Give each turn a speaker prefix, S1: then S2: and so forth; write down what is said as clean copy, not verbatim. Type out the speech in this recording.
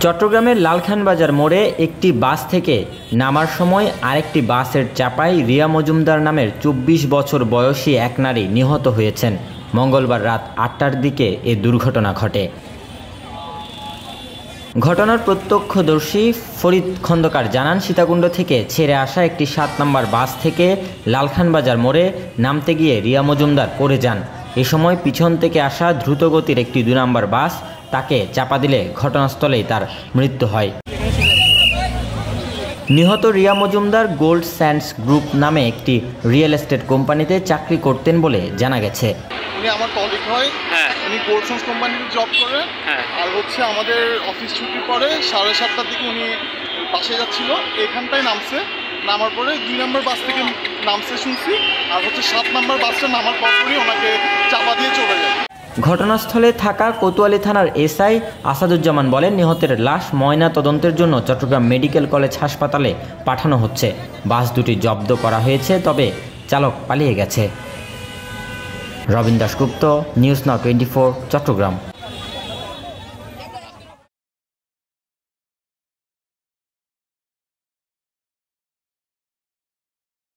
S1: চট্টগ্রামের লালখান বাজার মোড়ে একটি বাস থেকে নামার সময় আরেকটি বাসের চাপায় রিয়া মজুমদার নামের ২৪ বছর বয়সী এক নারী নিহত হয়েছেন। মঙ্গলবার রাত ৮টার দিকে এ দুর্ঘটনা ঘটে। ঘটনার প্রত্যক্ষদর্শী ফরিদ খন্দকার জানান, সীতাকুণ্ড থেকে ছেড়ে আসা একটি ৭ নম্বর বাস থেকে লালখান বাজার মোড়ে নামতে গিয়ে রিয়া মজুমদার পড়ে যান। এ সময় পিছন থেকে আসা দ্রুতগতির একটি ২ নম্বর বাস তাকে চাপা দিলে ঘটনাস্থলেই তার মৃত্যু হয়। নিহত Riya Majumdar gold sands group নামে একটি রিয়েল এস্টেট কোম্পানিতে চাকরি করতেন বলে জানা গেছে।
S2: উনি আমার কলিগ হয়, উনি গোল্ড স্যান্ডস কোম্পানিতে জব করে, আর আমাদের অফিস ছুটির পরে 7:30টার দিকে উনি বাসে যাচ্ছিল, এখানটায় নামছে। নামার পরে 2 নম্বর বাস থেকে নামছে শুনছি, আর 7 নম্বর বাসটা নামার পরপরই ওনাকে চাপা দিয়ে চলে যায়।
S1: ঘটনাস্থলে থাকা কোতোয়ালি থানার এসআই আসাদুজ্জামান বলেন, নিহতের লাশ ময়না তদন্তের জন্য চট্টগ্রাম মেডিকেল কলেজ হাসপাতালে পাঠানো হচ্ছে। বাস দুটি জব্দ করা হয়েছে, তবে চালক পালিয়ে গেছে। Robin Dasgupta, news now 24, Chittagong.